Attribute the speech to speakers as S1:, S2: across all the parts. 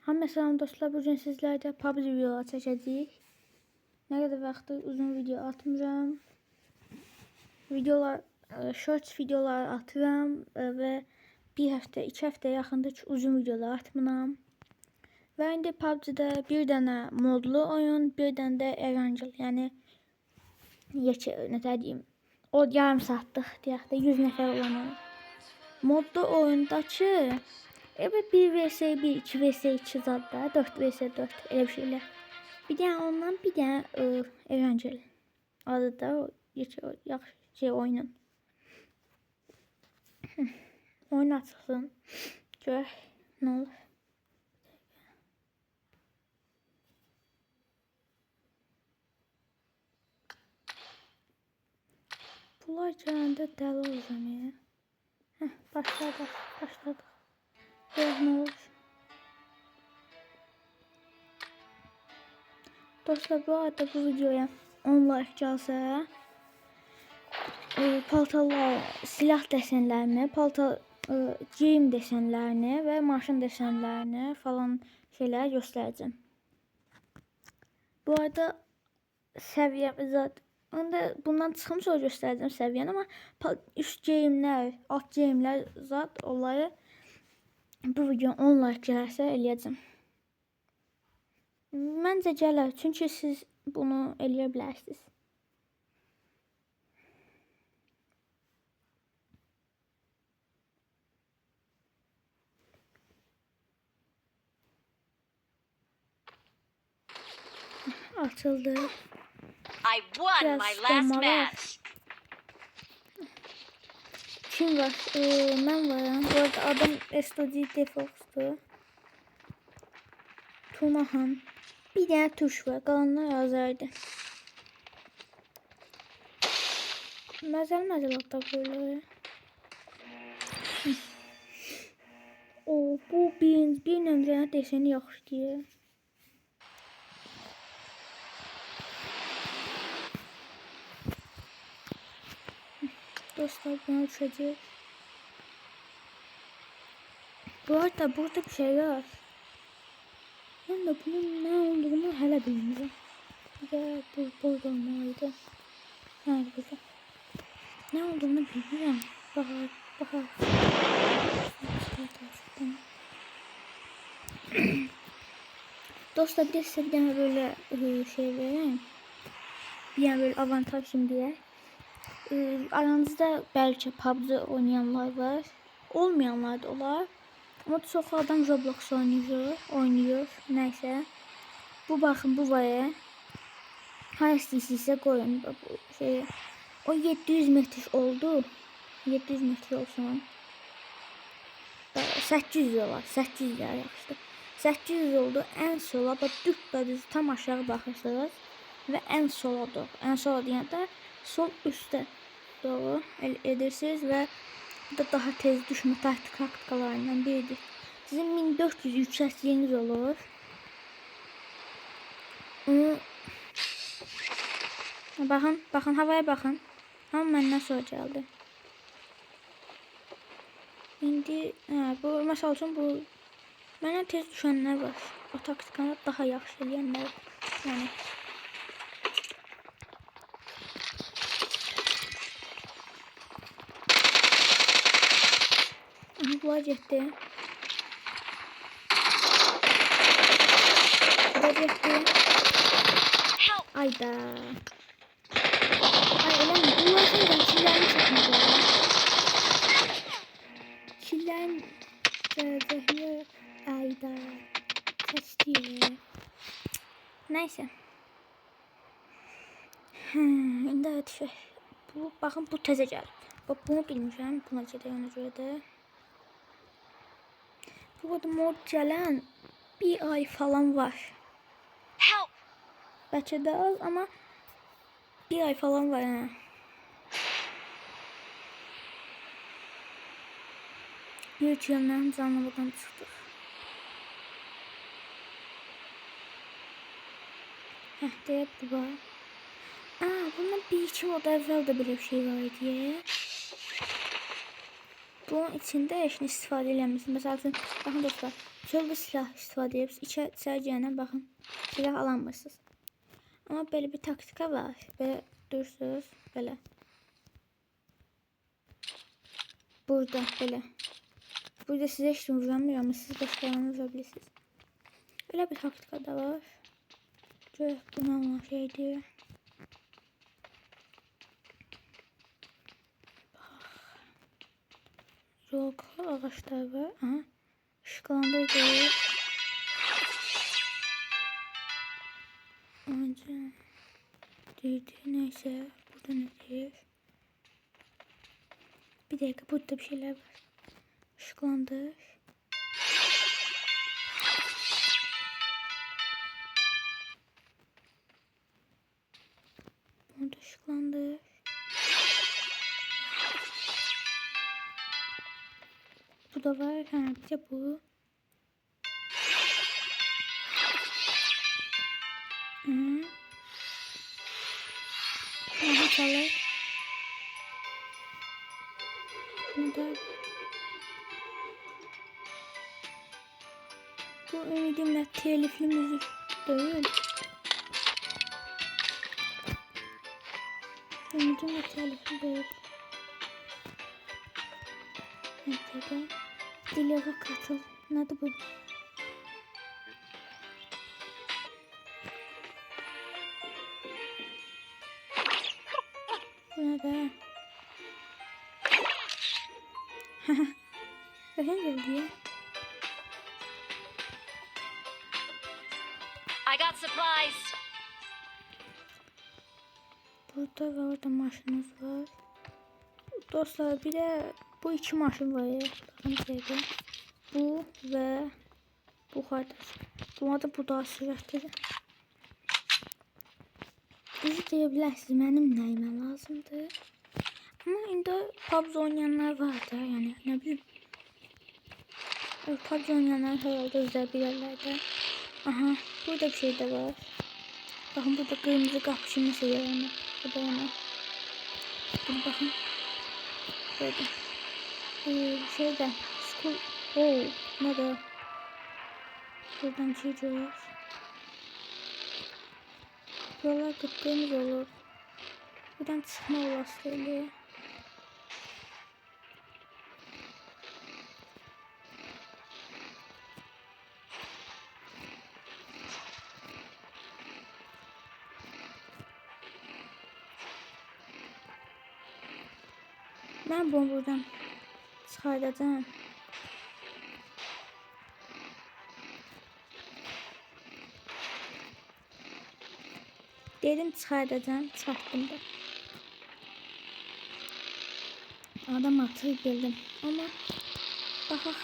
S1: Hamıya dostlar, bugün sizlərlə PUBG videolar çəkəcəyik. Nə qədər vaxtdır uzun video atmıram. Shorts videolar atıram və bir həftə, 2 həftə yaxındır ki uzun videolar atmıram. Və indi PUBG-də bir dənə modlu oyun, bir dənə də eğlenceli, yəni nə deyim, o yarım saatlıq deyək də 100 nəfər olan oyun. Modlu oyundakı evet 1 vs 1, 2 vs 2 zadda, 4 vs 4 elə bir şeylər. Bir dənə ondan, bir dənə eğlenceli. Adı da o yaxşı oyunun. Oyun açılsın. Görək nə olur. Bunlar gələndə dəli olacağım ya. Başladı. Görək nə olur. Dostlar, bu arada bu videoya 10 like gəlsə, paltarlar, silah desenlərini, geyim desenlərini və maşın desenlərini falan şeylər göstərəcəm. Bu arada səviyyəmiz bundan çıxım sonra göstərəcəm səviyyəni, amma üst geyimlər, alt geyimlər zat onları bu videoya 10 like gələrsə eləyəcəm. Məncə gələr, çünki siz bunu eləyə bilərsiniz. Açıldı.
S2: I won my last match.
S1: Kim var? Mən varam. Bu arada adım STG Defox'dur. Tunahan. Bir dənə tuş var. Qalanlar azərdir. Məzəl adda qoyulur. Bu bir nömrənin deseni yaxşı deyir. Dostlar, buna düşəcək. Bu arada burada bir şey var. Ben de bunun ne olduğunu hala bilmiyorum. Ya bu burada olmalıydı. Nerede burada? Ne olduğunu bilmiyorum. Bahar. Dostlar, bir de size bir tane böyle şey vereyim. Bir tane böyle avantaj şimdiye. Aranızda belki PUBG oynayanlar var. Olmayanlar da olar. Ama çok adam Roblox oynuyor. Neyse. Bu bakın bu var. Her istəyirsə koyun. O 700 metre oldu. 700 metre olsun. 800 olar. 800 yaxşıdır. 800 oldu. En sola düz tam aşağı baxırsınız ve en sola doğru. En sola deyəndə sol üstte doğru edirsiniz ve bu da daha tez düşmə taktikalarından biridir. Sizin 1400 yüksəkliyiniz olur. Baxın, havaya baxın. Amma məndən sonra gəldi. İndi bu məsəl üçün bu məndən tez düşənlər var. O taktikanı daha yaxşı eləyənlər. Yəni bunlar getdi. Ayda. Ay eləmi? Bunlar səndən killərini çəkmədi. Killərin gələcəkli. Ayda. Çəkdi. Neyse. İndi düşək. Baxın, bu təzə gəlir. Bunu bilmişəm. Buna gedək ona görə də. Bu arada mod gələn bir ay falan var. Bəlkə də az, amma bir ay falan var. Bir üç yıldan canlıdan çıxdıq. Deyə bu var. Bundan bir iki mod əvvəl də belə bir şey var idi. bunun içində heç nə istifadə eləmirsən. Məsələn, baxın dostlar, çöldə silah istifadə edirsiniz. İçəri girəndən baxın, silah alamırsınız. Amma belə bir taktika var. Belə durursunuz, belə. Burada belə. Burada sizə heç kim vuramıyor, amma siz başqalarını vura bilirsiniz. Öyle bir taktika da var. Görək bu nə şeydir. Yok, ağaçlar var. Aha. Işıklandırdı. Önce dedi neyse. Burada ne diyor? Bir dakika, burada bir şeyler var. Işıklandır. Burada ışıklandır. Bu da var. Ha, bir de bu. Hı. Aha çalır. Burada. Bu ümidimle telifli müzik değil. Ümidimle telifli değil. Nerede? Dilara katıl. Nerede bu? Nerede? Bakın geldi ya.
S2: I got supplies.
S1: Burada ve orada maşınımız var. Dostlar bir de bu iki maşın var ya. Bakın bu ve bu kardeş. Buna da bu daha sürətlidir. Bizi deyə bilərsiniz, mənim nəyimə lazımdır. Amma indi PUBG oynayanlar var da, yəni nə bilim. PUBG oynayanlar herhalde özləri bilərlər də. Aha, burada bir şey de var. Bakın burada kırmızı kapı şimdi yaranır. Bu da yana. Dur bakın. Böyle. Şeyde. School. Oh. Ne de. Buradan bir şey diyorlar. Buralar gittiğimiz olur. Buradan çıkma olasılığı. Ben bunu buradan çıkartacağım. Dedim çıkartacağım. Çıkarttım da. Adam atır bildim. Ama bakak.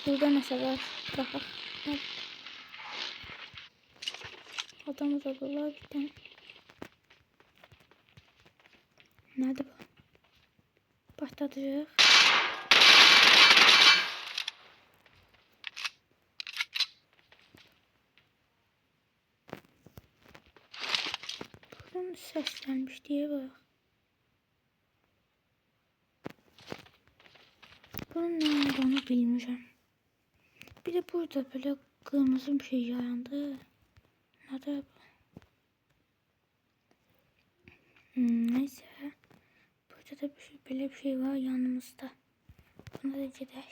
S1: Burada mesela bakak. Adam uzaklar bir tane. Nerede bu? Patlatacak. Buradan seslenmiş diye bak. Bunun ne olduğunu bilmiyorum. Bir de burada böyle kırmızı bir şey yarandı. Nerede bu? Neyse. Burada da böyle bir şey var yanımızda. Buna da gidelim.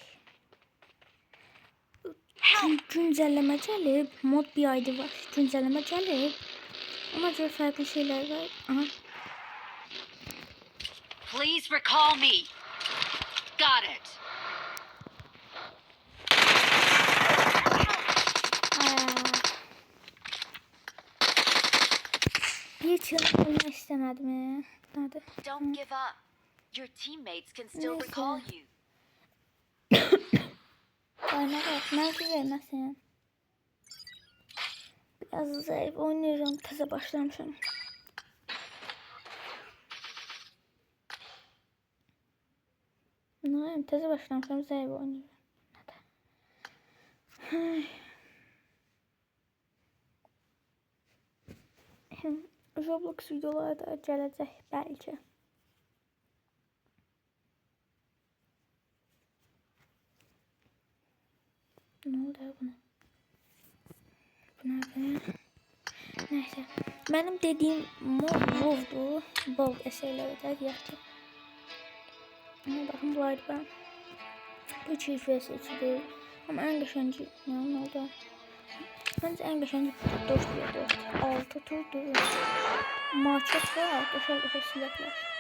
S1: Güncelleme gəlib. Mod bir ayda var. Güncelleme gəlib. Ona göre farklı şeyler var. Aha.
S2: Please recall me. Got it.
S1: Bir çığlık olmak istemedim. Nerede?
S2: Don't give up. Your teammates can still
S1: Neyse.
S2: recall you.
S1: Aynen bak. Nerede vermesin? Biraz zayıf oynuyorum. Taze başlamışım. Ne yapayım? Taze başlamışım. Zayıf oynuyorum. Roblox videoları da gələcək bəlkə. Ne oldu ya buna? Buna be. Neyse. Benim dediğim WoW'du. WoW eserleri de diyek ki. Ama bakın bu arada ben bu çift vs 2 değil. Ama en geçenci ne oldu? Bence en geçenci 4 vs 4. 6 turdu. Maçet var. Arkadaşlar silahlar.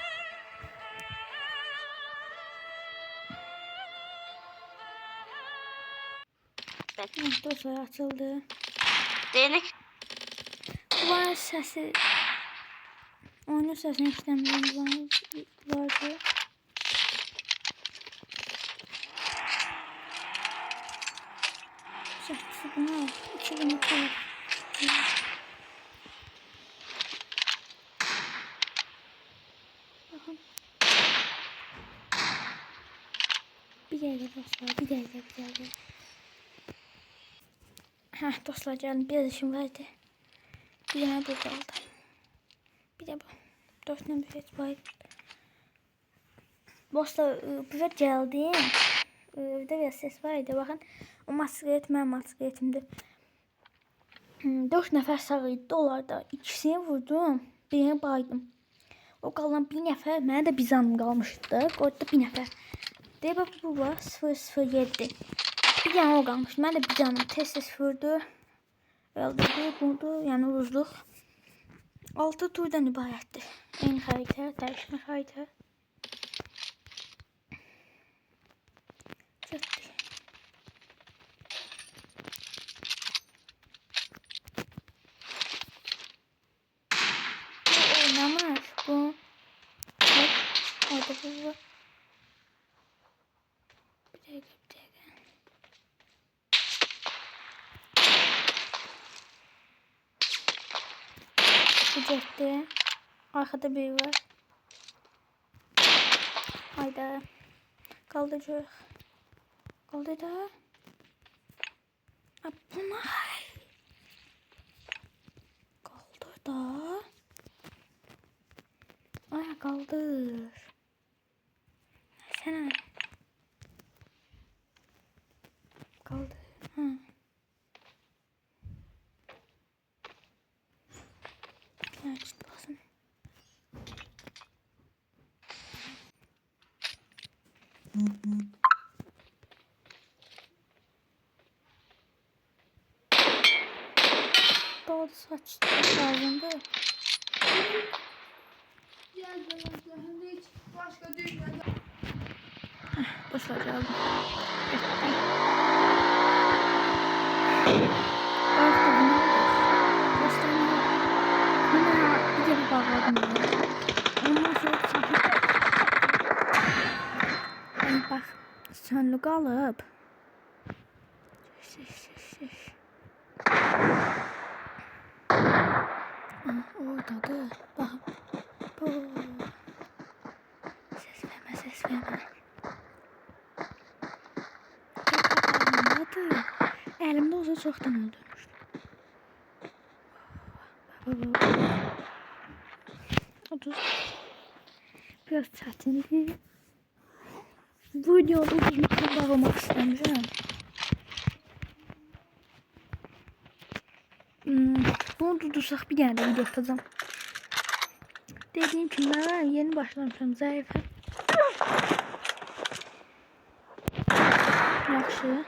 S1: Dostlar açıldı.
S2: Delik.
S1: Var sesi. Oyunun sesini işlemiyorum vardı. Sesi buna al. 2000 kadar. Bakın. Bir dakika dostlar. Bir dakika. Heh dostlar geldim. Biraz işim vardı. Bir tane bu kaldı. Bir de bu. 4 numara hiç var. Dostlar bize geldim. Evde biraz ses vardı. Bakın o maskelet benim maskeletimdi. 4 nəfər sağ idi. Onlarda ikisini vurdum. Birini baydım. O qalan bir nəfər mənə də bizanım qalmışdı. Orada bir nəfər. Deyib bu var 007. Bir dənə o qalmışdı. Mən də bizanım tez vurdu. Öldürdü, buldu. Yəni uzluq 6 turdan ibarətdir. Eyni xəritə, dəyişmə xəritə. Getdik. Bu oynamır. Bu. Orada bu var. Bir dakika. Bu getdi. Arkada biri var. Hayda. Kaldıracaq. Kaldır da. Bunlar. Kaldır da. Ay kaldır. Sen kaldır. Ha. Evet, basın. Doğru saç lazımdı.
S3: Başka dünyada.
S1: Boşver geldim. Bak da bunu göstereyim. Buna bir de bir bağladım ya. Ondan sonra sakın. Ay bak. Sönlü kalıp. Şiş. Oradadır. Bak. Bu. Ses verme. Hadi. Elimde olsa çoktan öldürmüştüm. Biraz çətindir. Bu videoda uzunluqla bağlamaq istəmirəm. Bunu tutursaq bir dənə də video atacağım. Dediyim kimi mən yeni başlamışam zəifəm. Yaxşı.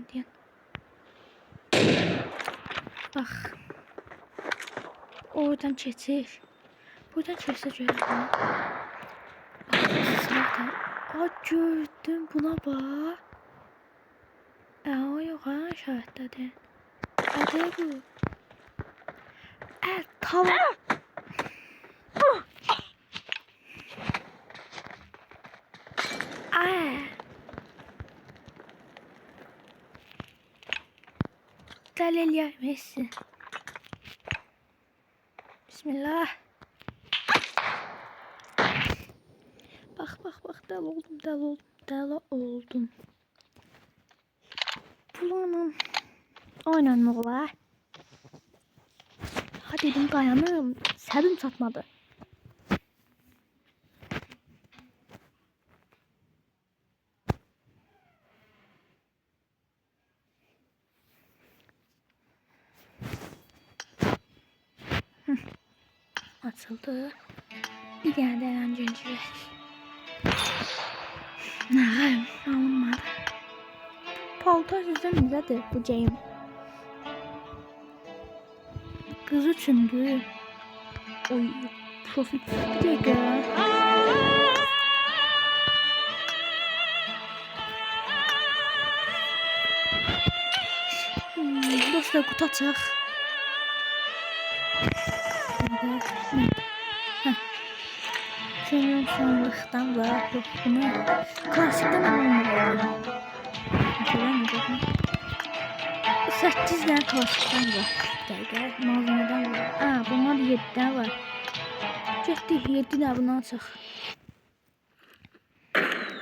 S1: Diyan. Bak. Oradan keçir. Buradan keçsə görürəm. Aa gördüm buna bak. O yok ha işaretlədi. Hadi bu. Tamam. Dalil yermesi. Bismillah. Bak deli oldum. Planım oynanma olar. Ha dedim dayanım. Səbim çatmadı. açıldı. Bir tane de eğlencelik. Hayır, alınmadı. Paltar sizden nedir bu ceyim? Kız üçündü. Oy, profil. Bir dakika. Dostlar kutu açaq. Şöyle sandıktan var. Yok bunu. Klasikten alınmalı. Mesela ne bakın. 8 tane klasikten var. Dəqiqə. Malzemeden var. Aa, bunlar 7 tane var. Getdik 7 tane bunu açaq.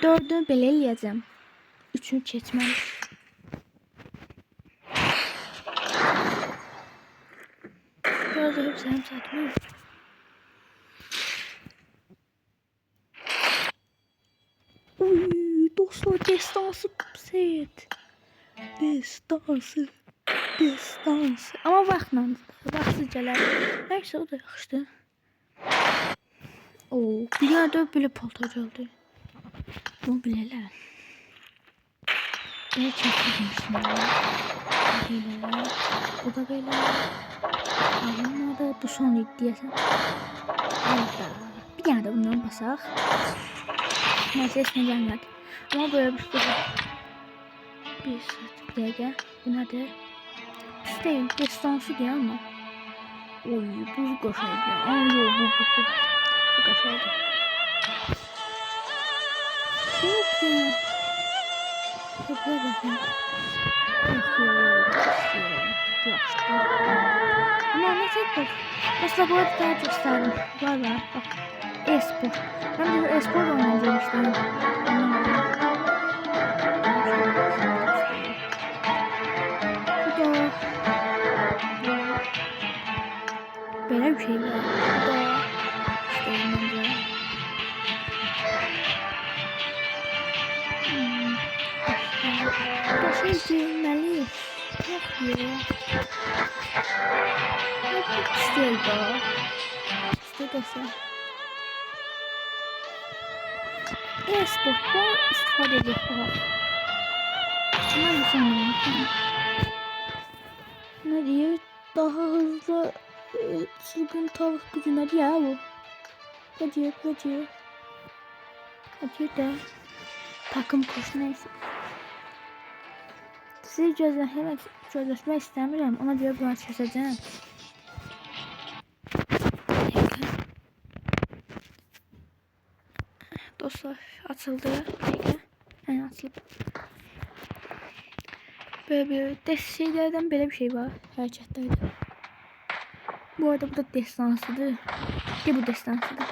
S1: 4'ünü belə eləyəcəm. 3'ünü keçməli. Biraz da hepsi hem satmıyor. Uy, dostlar destansı set. Destansı. Ama vaxtla. Vaxtı gələr. Nəysə o da yaxşıdır. Oo, bir yerde belə paltar gəldi. Bunu bilələr. Belə çəkilmişsin. Belə. Bu da belə. Alınmadı. Bu son deyəsən. Hayda. Bir tane de bundan basaq. Neyse esne gəlmədi. Ama böyle bir şey. Bir dəqiqə. Bu nədir? Pis deyil. Destansı deyil ama. Oy, bu qaşaydı. Aa, yox, bu. Bu qaşaydı. Çok ya. Köpüyə baxın. Ama ne tek Mesela bu arada daha gösterdim. Var. Bak. E-spor. Ben de e-spor oynayacağım işte. Bu da. Böyle bir şey var. Bu da. İşte oynayacağım. Bu da şey girmeli. Yok ya. İstiyor da. İstiyor da sen. E-sportta istifade edecek var. Ne düşünüyorum? Ne diyor? Daha hızlı çılgın tavuk gücü ne diyor bu? Ne diyor? Ne diyor da? Takım koş neyse. Sizi gözləşmək istəmirəm. Ona görə bunu çözəcəm. Dostlar açıldı. Açıldı. Böyle şeylerden böyle bir şey var. Hərəkətlərdə. Bu arada bu da destansıdır. Bu destansıdır.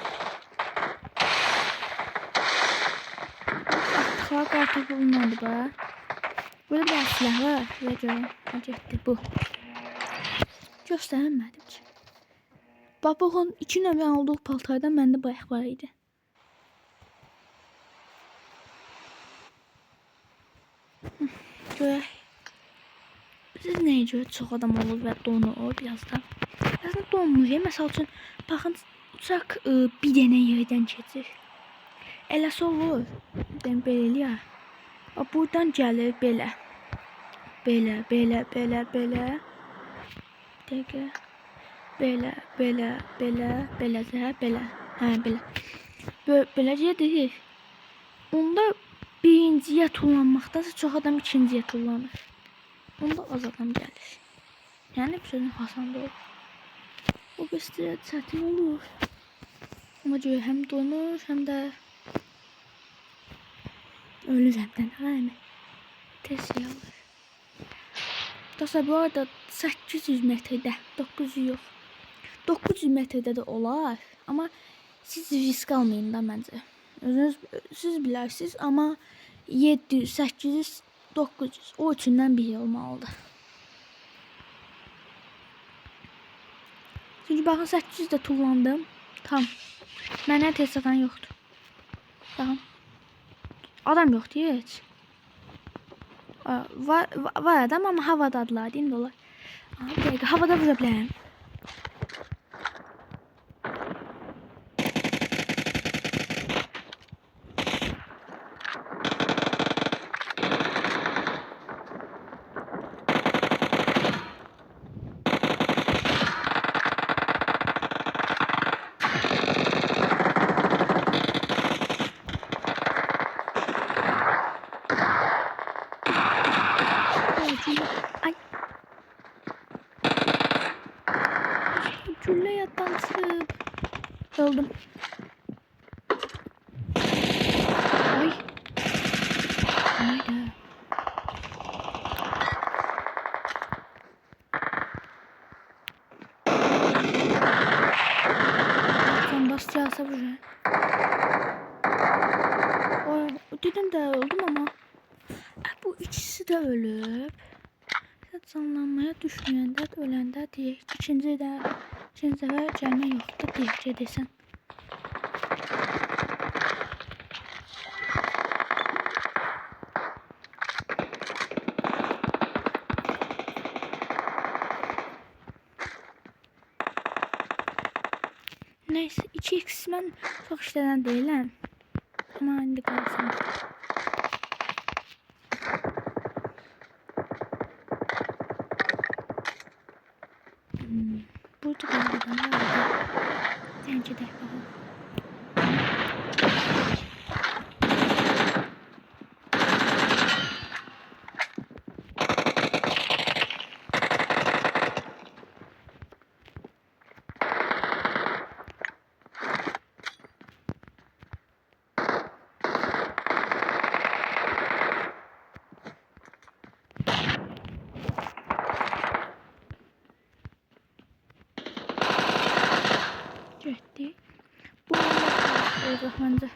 S1: Attıqlar qartı bulunmadı ba. Burada bir silah var. Acətdir bu. Göstərmədim ki. Babamın 2 nömrə aldığı paltardan məndə bayaq var idi. Görək. Siz nəyə görə çox adam olur və donur biraz da. Aslında donmur. Məsəl üçün, baxın, uçaq bir dənə yerdən keçir. Eləsi olur. Belə eləyər. Buradan gəlir belə. Belə. Dəqiqə. Belə. Hə, belə. Beləcə deyil. Onda birinciyə tullanmaqdasa çox adam ikinciyə tullanır. Onda az adam gəlir. Yəni bir sözün hasanda olur. O göstərə çətin olur. Ona görə həm donur, həm də ölür həmdən. Hə, tez şey alır. Dostlar, bu arada 800 metrdə, 900 yox. 900 metrdə də olar. Amma siz risk almayın da məncə. Özünüz siz bilərsiniz, amma 700, 800, 900 o üçündən biri olmalıdır. Çünki baxın 800 də tullandım. Tam. Mənə test atan yoxdur. Baxın. Adam yoxdur heç. Var adam ama havadadılar değil mi dolar? Bir dakika havada vura bilərəm. öldüm. Ay. Hayda. Sen basacağız buraya. Dedim de öldüm ama bu ikisi de ölüp canlanmaya düşməyəndə də öləndə deyək. İkinci dəfə cərimə yoxdur deyək desən. Neyse 2x mən çox işləyən deyiləm. Amma indi qalsın. Burada bir adam var. Bence de bakalım. Getdi. Bu olacaq məncə.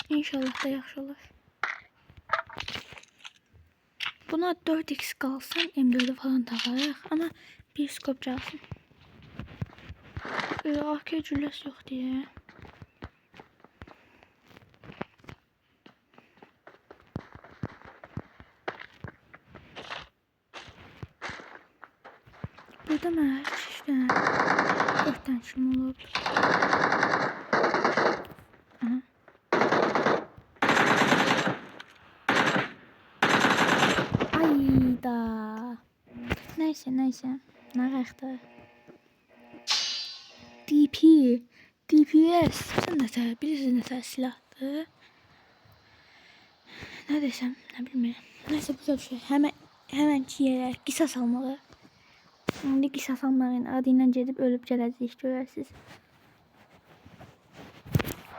S1: İnşallah da yaxşı olur. Buna 4x qalsın, M4'ü falan takarıq. Ama bir skop çalsın. AK cülləs yox deyə. Burada mənə 3 dənə 4 dənə şim olub. Ayda. Neyse. Nə qədər? DPS. Bilirsiniz nə tər silahdır. Nə desəm, nə bilmirəm. Neyse bu bir şey. Hemen yerə qisas almalı. İndi qisas almağın adıyla gedib ölüb gələcəyik görərsiniz.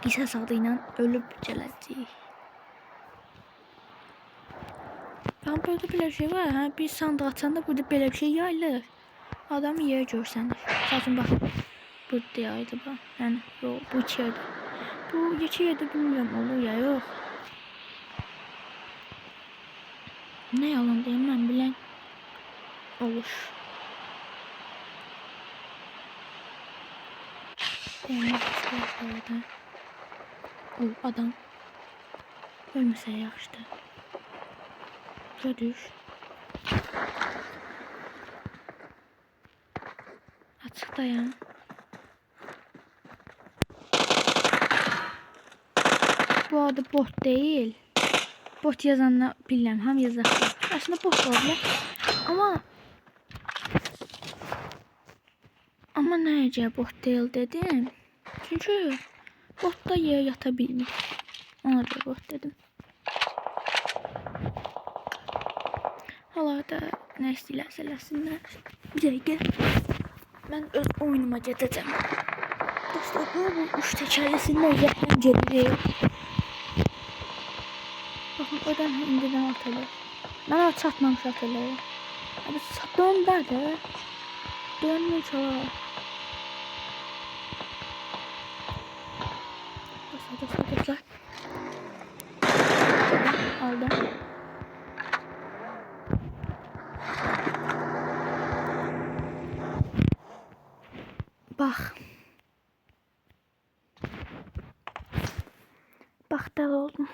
S1: Qisas adıyla ölüb gələcəyik. Ben burada böyle bir şey var. Ha, bir sandık açanda burada böyle bir şey yayılır. Adamı yere görsənir. Zaten bak. Burada yaydı bu. Yani yok bu içeride. Bu içeride bilmiyorum olur ya yok. Ne yalan diyeyim ben bilen olur. Benim orada. O adam. Ölmese yaxşıdır. Düş. Açıqdayım. Bu adı bot değil. Bot yazanla bilmem ham yazar. Aslında bot olabilir. Ama nece bot değil dedim. Çünkü botta yere yatabilmiş. Ona da bot dedim. Hala-da nə istəyirlərsə eləsinlər. Bir dəqiqə. Mən öz oyunuma gedəcəm. Dostlar, bu 3 təkərləsində yəhəm gedir. Baxın, ödən indidən atılır. Mən çatmamış atılır. Abi, döndər də. Dönmür çalar. Dostlar. Aldım. Bak. Dal oldum.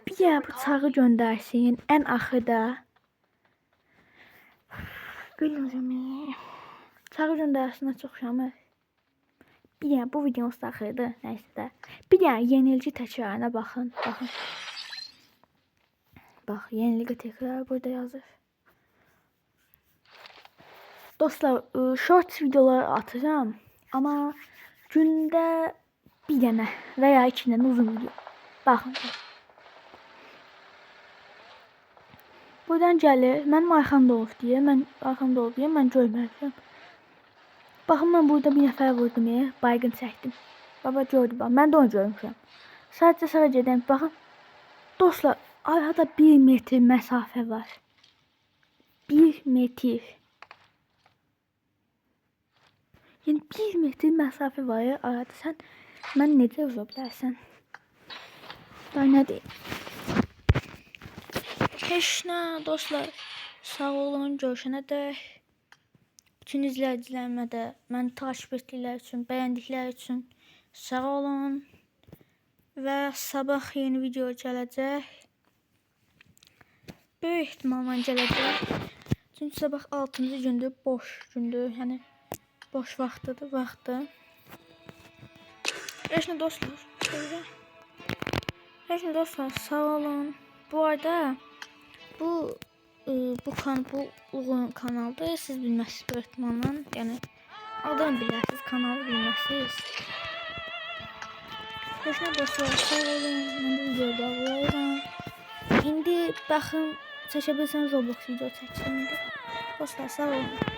S1: Bir de bıçağı göndersin en axırda. Bilmiyorum. Bıçağı göndersin çok şamır. Bir de bu videonun axırda neyse də. Bir de yenilci təkrarına bakın. Bak yenilgi tekrar burada yazır. Dostlar short videoları atacağım ama günde bir dənə veya 2 dənə uzun video. Bakın. Buradan gəlir. Mənim arxamda ol deyə mən görməmişəm. Baxın mən burada bir nəfər vurdum baygın çəkdim. Baba gördü bax. Mən də onu görmüşəm. Sadəcə sağa gedəm. Baxın. Dostlar, arada 1 metr məsafə var. 1 metr. Yəni 1 metr məsafə var ya arada. Sən mən necə vura bilərsən? Daha nə deyim? Heç nə dostlar. Sağ olun, görüşənə dək. Bütün izləyicilərimə də məni takip etdikləri üçün, bəyəndikləri üçün sağ olun. Və sabah yeni video gələcək. Böyük ehtimalla gələcək. Çünki sabah 6-cı gündür, boş gündür. Yəni boş vaxtdır. Heç nə dostlar. Heç nə dostlar, sağ olun. Bu arada bu uyğun kanaldır. Siz bilməzsiniz bu ehtimalla. Yəni adını bilərsiniz, kanalı bilməzsiniz. Heç nə dostlar, sağ olun. Mən də video bağlayıram. İndi baxın, çəkə bilsəm Roblox video çəksin. Dostlar, sağ olun.